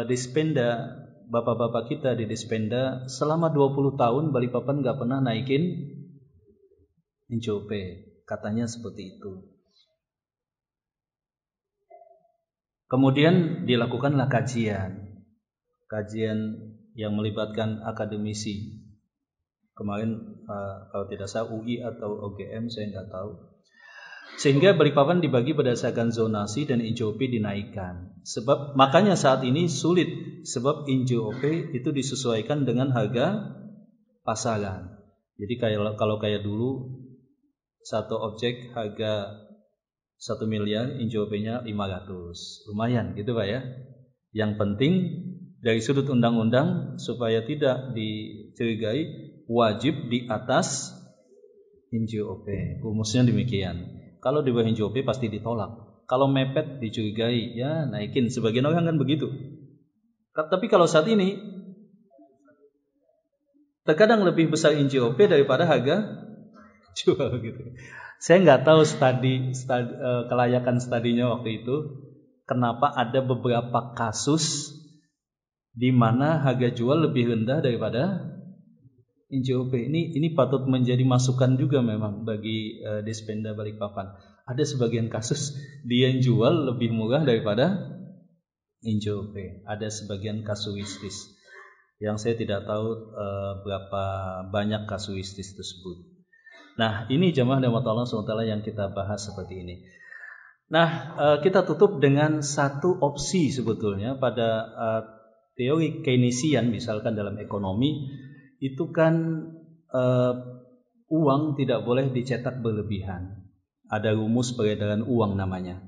Dispenda, bapak-bapak kita di Dispenda, selama 20 tahun Balikpapan nggak pernah naikin NJOP. Katanya seperti itu. Kemudian dilakukanlah kajian yang melibatkan akademisi. Kemarin kalau tidak salah UI atau OGM, saya nggak tahu. Sehingga Balikpapan dibagi berdasarkan zonasi dan NJOP dinaikkan. Sebab makanya saat ini sulit, sebab NJOP itu disesuaikan dengan harga pasaran. Jadi kalau kayak dulu satu objek harga 1 miliar, NJOP-nya 500. Lumayan gitu Pak ya. Yang penting dari sudut undang-undang supaya tidak dicurigai, wajib di atas NJOP. Rumusnya demikian. Kalau di bawah NJOP pasti ditolak. Kalau mepet dicurigai, ya naikin. Sebagian orang kan begitu. Tapi kalau saat ini terkadang lebih besar NJOP daripada harga jual gitu. Saya nggak tahu kelayakan studinya waktu itu. Kenapa ada beberapa kasus di mana harga jual lebih rendah daripada NJOP. Ini patut menjadi masukan juga memang bagi Dispenda Balikpapan. Ada sebagian kasus dia yang jual lebih murah daripada NJOP. Ada sebagian kasuistis yang saya tidak tahu berapa banyak kasuistis tersebut. Nah ini jamaah rahmat Allah SWT yang kita bahas seperti ini. Nah kita tutup dengan satu opsi sebetulnya pada teori Keynesian, misalkan dalam ekonomi, itu kan uang tidak boleh dicetak berlebihan. Ada rumus peredaran uang namanya.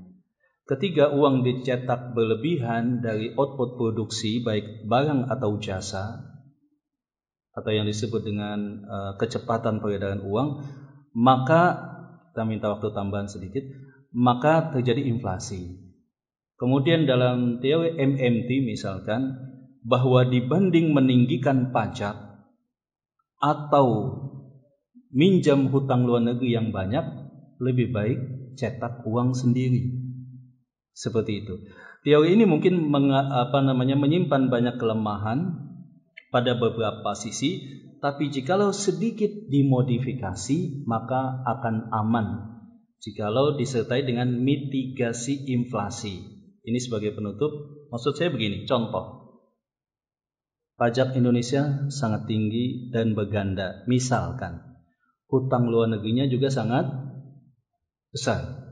Ketika uang dicetak berlebihan dari output produksi, baik barang atau jasa, atau yang disebut dengan kecepatan peredaran uang, maka kita minta waktu tambahan sedikit, maka terjadi inflasi. Kemudian dalam teori MMT misalkan, bahwa dibanding meninggikan pajak atau minjam hutang luar negeri yang banyak, lebih baik cetak uang sendiri. Seperti itu. Teori ini mungkin menyimpan banyak kelemahan pada beberapa sisi, tapi jikalau sedikit dimodifikasi maka akan aman jikalau disertai dengan mitigasi inflasi. Ini sebagai penutup, maksud saya begini, contoh. Pajak Indonesia sangat tinggi dan berganda. Misalkan hutang luar negerinya juga sangat besar.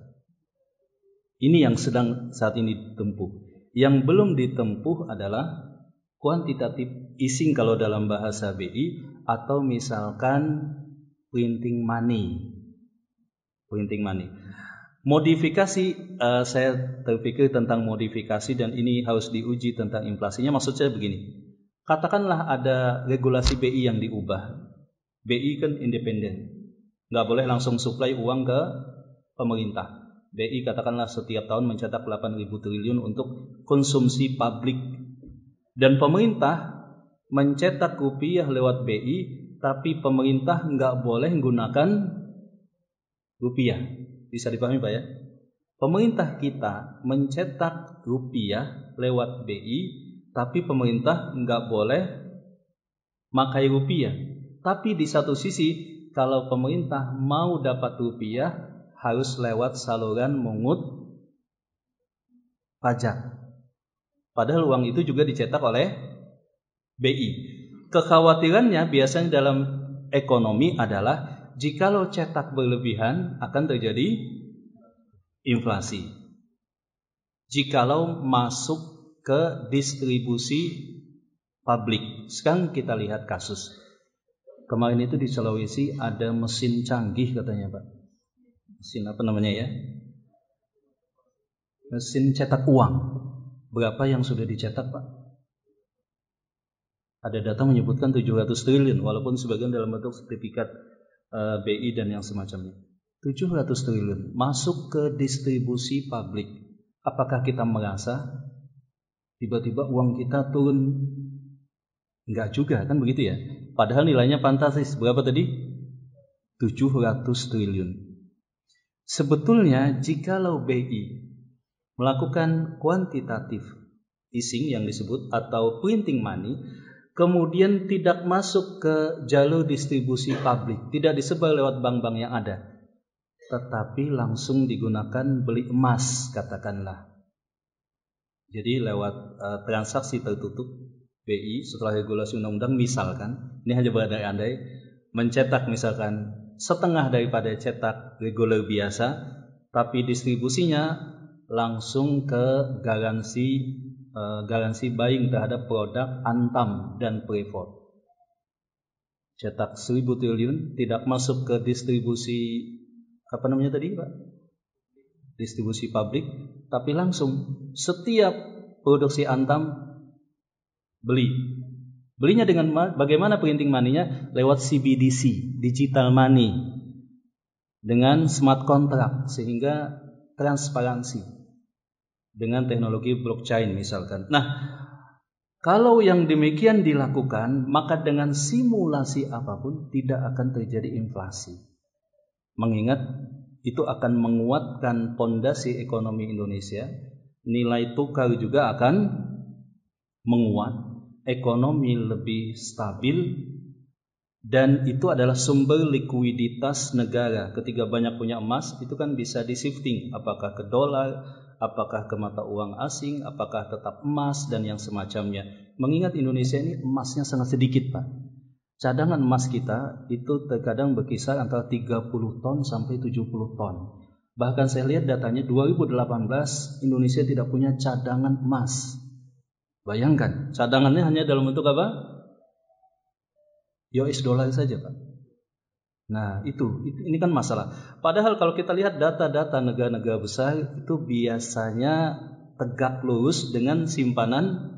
Ini yang sedang saat ini ditempuh. Yang belum ditempuh adalah quantitative easing kalau dalam bahasa BI, atau misalkan printing money. Modifikasi, saya terpikir tentang modifikasi dan ini harus diuji tentang inflasinya. Maksud saya begini. Katakanlah ada regulasi BI yang diubah. BI kan independen, nggak boleh langsung supply uang ke pemerintah. BI katakanlah setiap tahun mencetak 8.000 triliun untuk konsumsi publik. Dan pemerintah mencetak rupiah lewat BI, tapi pemerintah nggak boleh menggunakan rupiah. Bisa dipahami Pak ya? Pemerintah kita mencetak rupiah lewat BI, tapi pemerintah nggak boleh makai rupiah. Tapi di satu sisi, kalau pemerintah mau dapat rupiah, harus lewat saluran mungut pajak. Padahal uang itu juga dicetak oleh BI. Kekhawatirannya biasanya dalam ekonomi adalah jikalau cetak berlebihan akan terjadi inflasi. Jikalau masuk ke distribusi publik. Sekarang kita lihat kasus. Kemarin itu di Sulawesi ada mesin canggih katanya Pak. Mesin apa namanya ya? Mesin cetak uang. Berapa yang sudah dicetak Pak? Ada data menyebutkan 700 triliun walaupun sebagian dalam bentuk sertifikat BI dan yang semacamnya. 700 triliun masuk ke distribusi publik. Apakah kita merasa tiba-tiba uang kita turun? Enggak juga kan begitu ya. Padahal nilainya fantastis. Berapa tadi? 700 triliun. Sebetulnya jikalau BI melakukan kuantitatif easing yang disebut atau printing money, kemudian tidak masuk ke jalur distribusi publik, tidak disebar lewat bank-bank yang ada, tetapi langsung digunakan beli emas katakanlah. Jadi lewat transaksi tertutup BI setelah regulasi undang-undang misalkan, ini hanya berandai-andai, mencetak misalkan setengah daripada cetak reguler biasa, tapi distribusinya langsung ke garansi buying terhadap produk Antam dan Freeport. Cetak 1000 triliun tidak masuk ke distribusi apa namanya tadi Pak? Distribusi publik, tapi langsung setiap produksi Antam belinya dengan bagaimana printing money-nya? Lewat CBDC, digital money, dengan smart contract sehingga transparansi dengan teknologi blockchain misalkan. Nah, kalau yang demikian dilakukan, maka dengan simulasi apapun tidak akan terjadi inflasi. Mengingat itu akan menguatkan fondasi ekonomi Indonesia, nilai tukar juga akan menguat, ekonomi lebih stabil, dan itu adalah sumber likuiditas negara. Ketika banyak punya emas, itu kan bisa di-shifting, apakah ke dolar, apakah ke mata uang asing, apakah tetap emas, dan yang semacamnya. Mengingat Indonesia ini emasnya sangat sedikit Pak. Cadangan emas kita itu terkadang berkisar antara 30 ton sampai 70 ton. Bahkan saya lihat datanya 2018 Indonesia tidak punya cadangan emas. Bayangkan, cadangannya hanya dalam bentuk apa? US dollar saja Pak. Nah ini kan masalah. Padahal kalau kita lihat data-data negara-negara besar itu biasanya tegak lurus dengan simpanan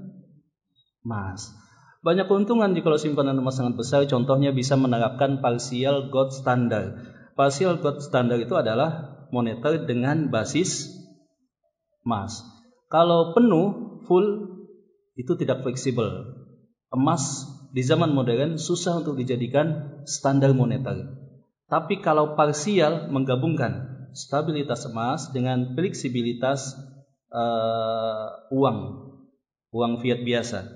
emas. Banyak keuntungan jika simpanan emas sangat besar. Contohnya bisa menerapkan partial gold standard. Partial gold standard itu adalah moneter dengan basis emas. Kalau penuh full itu tidak fleksibel. Emas di zaman modern susah untuk dijadikan standar moneter. Tapi kalau parsial menggabungkan stabilitas emas dengan fleksibilitas uang fiat biasa,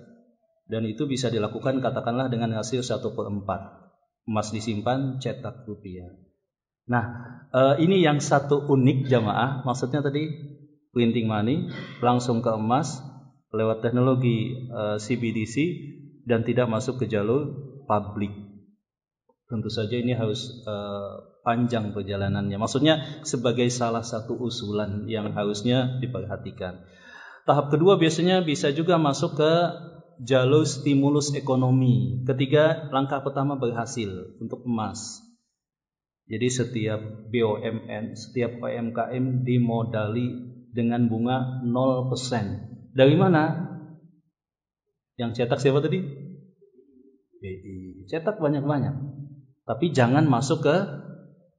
dan itu bisa dilakukan katakanlah dengan hasil 1/4. Emas disimpan, cetak rupiah. Nah, ini yang satu unik jamaah, maksudnya tadi printing money langsung ke emas lewat teknologi CBDC dan tidak masuk ke jalur publik. Tentu saja ini harus panjang perjalanannya. Maksudnya sebagai salah satu usulan yang harusnya diperhatikan. Tahap kedua biasanya bisa juga masuk ke jalur stimulus ekonomi. Ketika langkah pertama berhasil untuk emas. Jadi setiap BUMN, setiap UMKM dimodali dengan bunga 0%. Dari mana? Yang cetak siapa tadi? BI. Cetak banyak-banyak. Tapi jangan masuk ke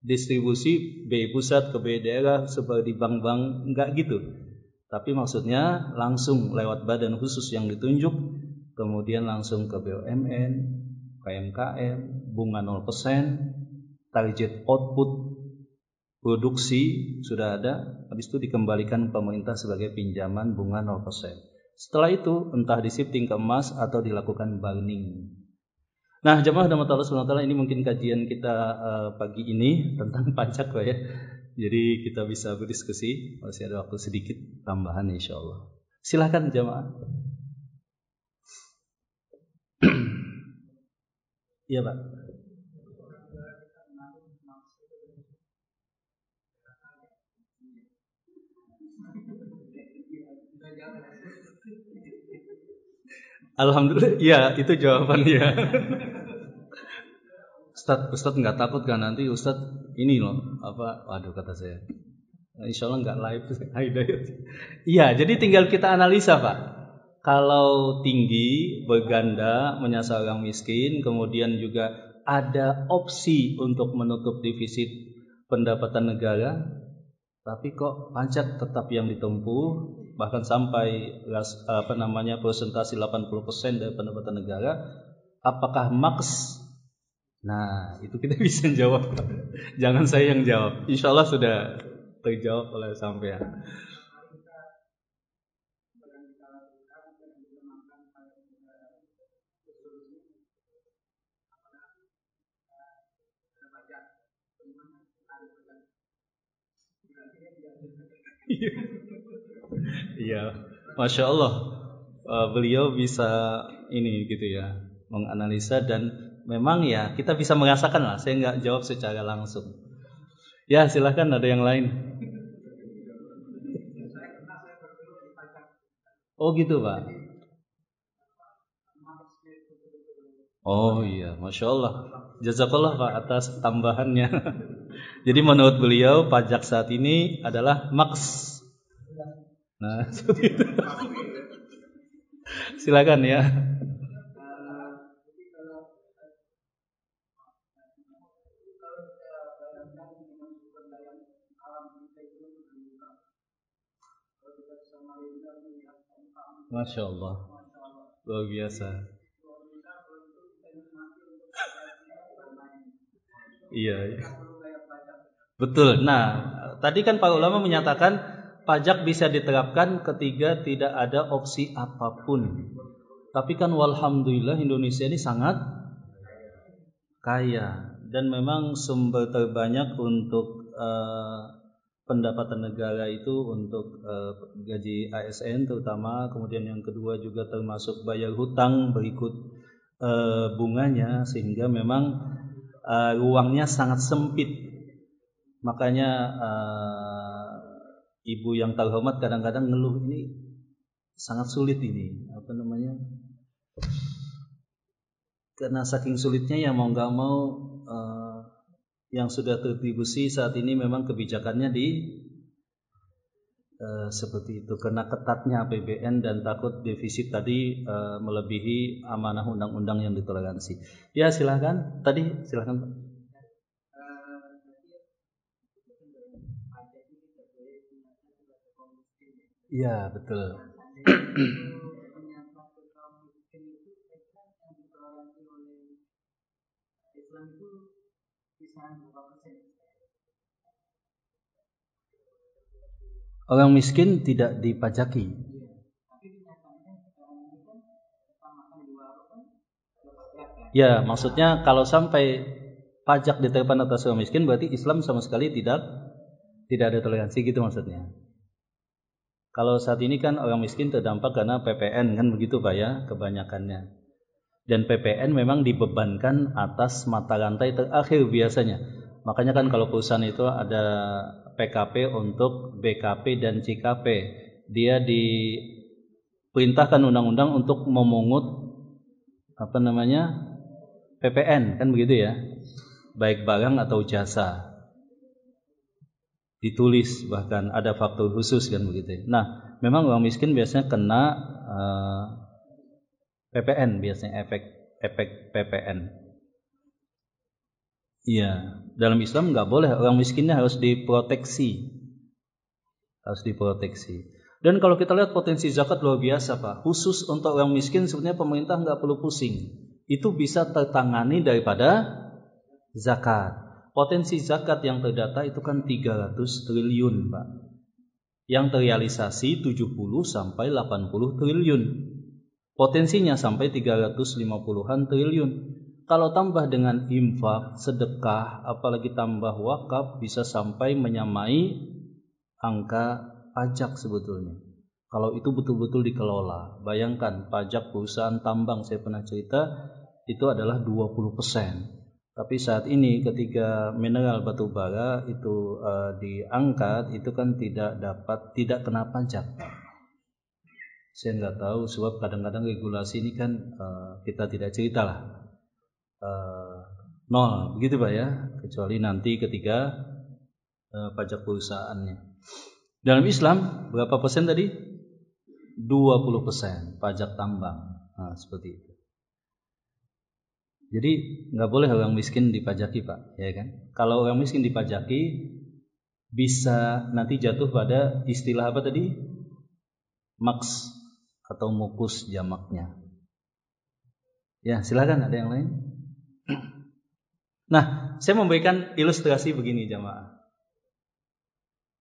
distribusi BI pusat ke BI daerah seperti bank-bank, enggak gitu. Tapi maksudnya langsung lewat badan khusus yang ditunjuk, kemudian langsung ke BUMN, UMKM, bunga 0%, target output produksi sudah ada, habis itu dikembalikan pemerintah sebagai pinjaman bunga 0%. Setelah itu entah di-shifting ke emas atau dilakukan burning. Nah, jemaah rahmatullah subhanahu wa ta'ala, ini mungkin kajian kita pagi ini tentang pajak Pak ya. Jadi kita bisa berdiskusi, masih ada waktu sedikit tambahan insyaallah. Silakan jamaah. Iya, Pak. Alhamdulillah, iya itu jawabannya. Ustadz nggak takut kan nanti Ustadz ini loh apa? Waduh kata saya. Insya Allah nggak live. Iya, jadi tinggal kita analisa Pak. Kalau tinggi berganda menyasar orang miskin, kemudian juga ada opsi untuk menutup defisit pendapatan negara, tapi kok pajak tetap yang ditempuh, bahkan sampai persentase 80% dari pendapatan negara, apakah maks? Nah, itu kita bisa jawab. Jangan saya yang jawab. Insya Allah sudah terjawab oleh sampean. Iya, masya Allah, beliau bisa ini gitu ya, menganalisa dan memang ya kita bisa merasakan lah. Saya nggak jawab secara langsung. Ya silahkan ada yang lain. Oh gitu Pak. Oh iya, masya Allah. Jazakallah Pak atas tambahannya. Jadi menurut beliau pajak saat ini adalah maks. Nah, seperti itu. Silakan ya. Masya Allah, luar biasa. Iya. Betul. Nah, tadi kan para ulama menyatakan pajak bisa diterapkan ketika tidak ada opsi apapun. Tapi kan walhamdulillah Indonesia ini sangat kaya dan memang sumber terbanyak untuk pendapatan negara itu untuk gaji ASN terutama, kemudian yang kedua juga termasuk bayar hutang berikut bunganya, sehingga memang ruangnya sangat sempit. Makanya ibu yang terhormat kadang-kadang ngeluh ini sangat sulit ini, karena saking sulitnya ya mau nggak mau yang sudah terdistribusi saat ini memang kebijakannya seperti itu, karena ketatnya APBN dan takut defisit tadi melebihi amanah undang-undang yang ditoleransi. Ya silakan, silakan. Iya betul. Orang miskin tidak dipajaki. Ya, maksudnya kalau sampai pajak diterapkan atas orang miskin berarti Islam sama sekali tidak ada toleransi gitu maksudnya. Kalau saat ini kan orang miskin terdampak karena PPN kan begitu Pak ya, kebanyakannya. Dan PPN memang dibebankan atas mata rantai terakhir biasanya. Makanya kan kalau perusahaan itu ada PKP untuk BKP dan CKP. Dia diperintahkan undang-undang untuk memungut PPN kan begitu ya. Baik barang atau jasa. Ditulis bahkan ada faktur khusus kan begitu. Nah, memang orang miskin biasanya kena PPN, biasanya efek PPN. Iya, dalam Islam nggak boleh, orang miskinnya harus diproteksi. Dan kalau kita lihat potensi zakat luar biasa Pak. Khusus untuk orang miskin sebenarnya pemerintah nggak perlu pusing. Itu bisa tertangani daripada zakat. Potensi zakat yang terdata itu kan 300 triliun Pak. Yang terrealisasi 70 sampai 80 triliun. Potensinya sampai 350-an triliun. kalau tambah dengan infak, sedekah, apalagi tambah wakaf, bisa sampai menyamai angka pajak sebetulnya. Kalau itu betul-betul dikelola. Bayangkan pajak perusahaan tambang, saya pernah cerita, itu adalah 20%. Tapi saat ini ketika mineral batu bara itu diangkat, itu kan tidak kena pajak. Saya nggak tahu, sebab kadang-kadang regulasi ini kan kita tidak cerita lah. Nol begitu Pak ya, kecuali nanti ketika pajak perusahaannya. Dalam Islam berapa persen tadi? 20% pajak tambang. Nah, seperti itu. Jadi nggak boleh orang miskin dipajaki Pak, ya kan? Kalau orang miskin dipajaki bisa nanti jatuh pada istilah apa tadi? Maks atau mukus jamaknya. Ya silakan, ada yang lain? Nah, saya memberikan ilustrasi begini jamaah.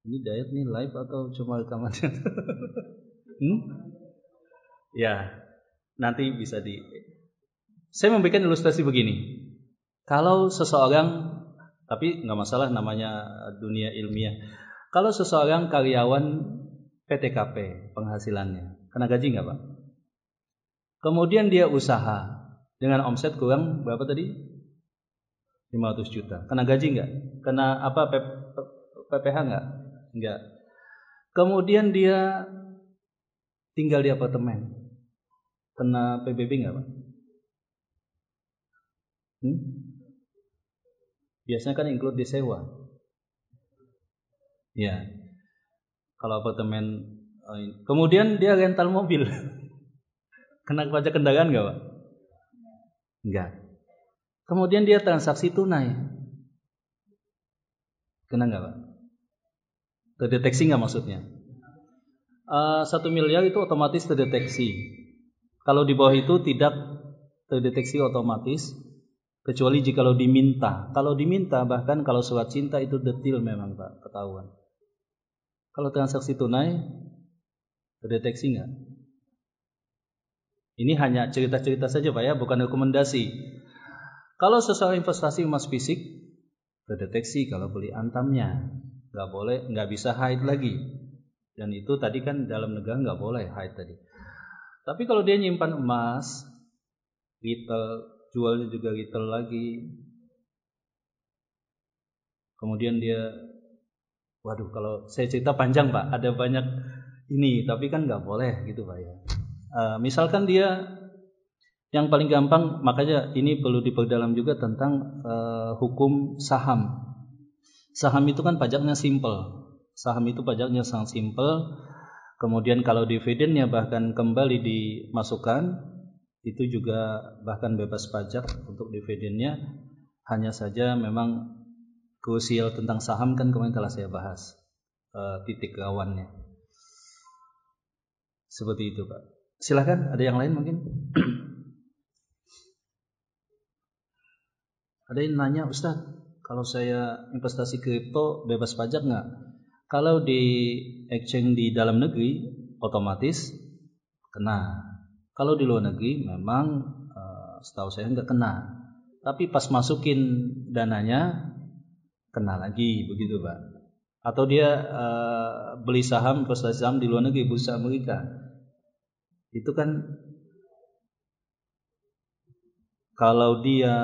Ini diet nih live atau cuma rekaman? Ya, nanti bisa Saya memberikan ilustrasi begini. Kalau seseorang, tapi nggak masalah namanya dunia ilmiah. Kalau seseorang karyawan PTKP penghasilannya, kena gaji nggak Pak? Kemudian dia usaha dengan omset kurang berapa tadi? 500 juta. Kena gaji nggak? Kena apa? PPH nggak? Nggak. Kemudian dia tinggal di apartemen. Kena PBB nggak Pak? Biasanya kan include disewa. Ya. Kalau apartemen. Kemudian dia rental mobil. Kena pajak kendaraan nggak Pak? Nggak. Kemudian dia transaksi tunai. Kena nggak Pak? Terdeteksi nggak maksudnya? 1 miliar itu otomatis terdeteksi. Kalau di bawah itu tidak terdeteksi otomatis, kecuali jika diminta. Kalau diminta, bahkan kalau surat cinta itu detil memang Pak, ketahuan. Kalau transaksi tunai terdeteksi nggak? Ini hanya cerita-cerita saja Pak ya, bukan rekomendasi. Kalau sesuai investasi emas fisik, terdeteksi kalau beli antamnya, nggak boleh, nggak bisa hide lagi. Dan itu tadi kan dalam negara nggak boleh hide tadi. Tapi kalau dia nyimpan emas, retail, jualnya juga retail lagi. Kemudian dia, waduh kalau saya cerita panjang Pak, ada banyak ini, tapi kan nggak boleh gitu Pak ya. Misalkan dia yang paling gampang, makanya ini perlu diperdalam juga tentang hukum saham. Saham itu kan pajaknya simple. Saham itu pajaknya sangat simple. Kemudian kalau dividennya bahkan kembali dimasukkan, itu juga bahkan bebas pajak untuk dividennya. Hanya saja memang krusial tentang saham kan kemarin telah saya bahas titik rawannya. Seperti itu Pak. Silakan, ada yang lain mungkin? Ada yang nanya, Ustaz, kalau saya investasi kripto bebas pajak nggak? Kalau di exchange di dalam negeri otomatis kena. Kalau di luar negeri memang setahu saya nggak kena. Tapi pas masukin dananya kena lagi begitu Pak. Atau dia beli saham, investasi saham di luar negeri, bursa Amerika. Itu kan kalau dia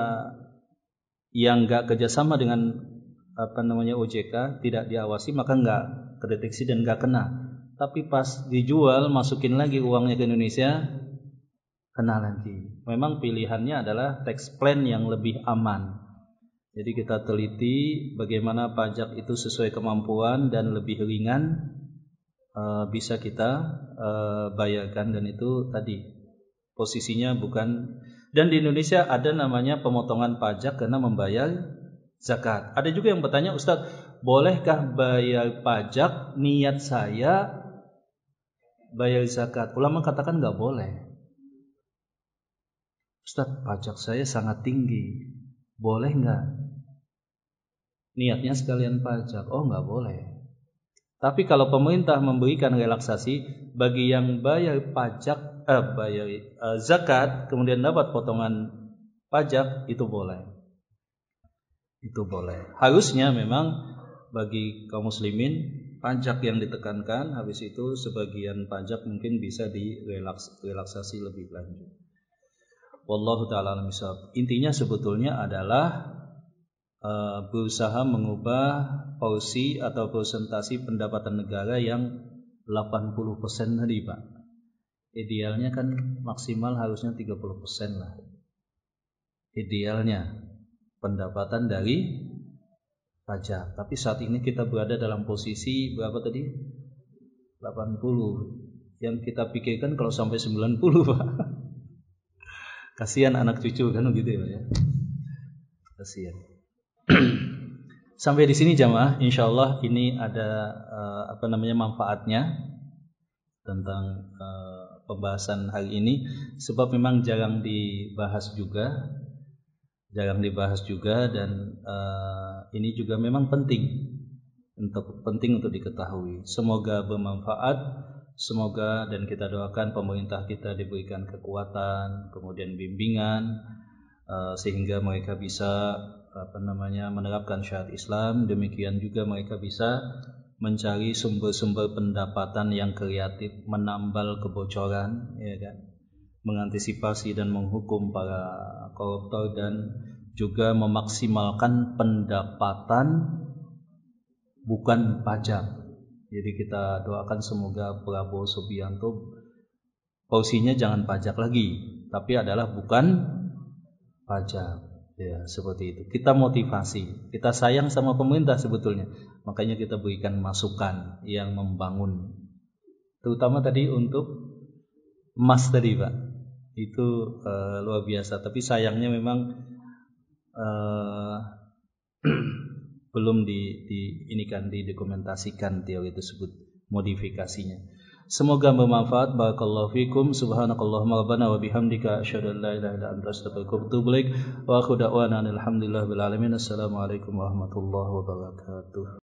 yang nggak kerjasama dengan OJK, tidak diawasi, maka nggak terdeteksi dan nggak kena. Tapi pas dijual, masukin lagi uangnya ke Indonesia, kena lagi. Memang pilihannya adalah tax plan yang lebih aman. Jadi kita teliti bagaimana pajak itu sesuai kemampuan dan lebih ringan bisa kita bayarkan, dan itu tadi posisinya bukan. Dan di Indonesia ada namanya pemotongan pajak karena membayar zakat. Ada juga yang bertanya, Ustaz, bolehkah bayar pajak niat saya bayar zakat? Ulama katakan nggak boleh. Ustaz, pajak saya sangat tinggi, boleh nggak? Niatnya sekalian pajak. Oh, nggak boleh. Tapi kalau pemerintah memberikan relaksasi bagi yang bayar pajak, bayar zakat, kemudian dapat potongan pajak itu boleh. Itu boleh. Harusnya memang bagi kaum muslimin pajak yang ditekankan, habis itu sebagian pajak mungkin bisa direlaksasi lebih lanjut. Wallahu ta'ala alam bishawab. Intinya sebetulnya adalah berusaha mengubah porsi atau persentasi pendapatan negara yang 80% tadi, Pak. Idealnya kan maksimal harusnya 30% lah. Idealnya pendapatan dari pajak. Tapi saat ini kita berada dalam posisi berapa tadi? 80. Yang kita pikirkan kalau sampai 90, Pak. Kasihan anak cucu kan begitu ya. Kasihan. Sampai di sini jamaah, insyaallah ini ada manfaatnya tentang pembahasan hari ini, sebab memang jarang dibahas juga dan ini juga memang penting untuk diketahui. Semoga bermanfaat, semoga dan kita doakan pemerintah kita diberikan kekuatan, kemudian bimbingan sehingga mereka bisa menerapkan syariat Islam. Demikian juga mereka bisa mencari sumber-sumber pendapatan yang kreatif, menambal kebocoran, ya kan? Mengantisipasi dan menghukum para koruptor dan juga memaksimalkan pendapatan bukan pajak. Jadi kita doakan semoga Prabowo Subianto porsinya jangan pajak lagi, tapi adalah bukan pajak. Ya, seperti itu. Kita motivasi, kita sayang sama pemerintah sebetulnya. Makanya kita berikan masukan yang membangun. Terutama tadi untuk emas tadi, Pak. Itu luar biasa. Tapi sayangnya memang belum didokumentasikan teori tersebut, modifikasinya. Semoga bermanfaat. Barakallahu fikum. Subhanakallahumma rabbana wa bihamdika asyhadu an la ilaha illa anta astaghfiruka wa atubu ilaik. Wa akhu da'wana alhamdulillahi rabbil alamin. Assalamualaikum warahmatullahi wabarakatuh.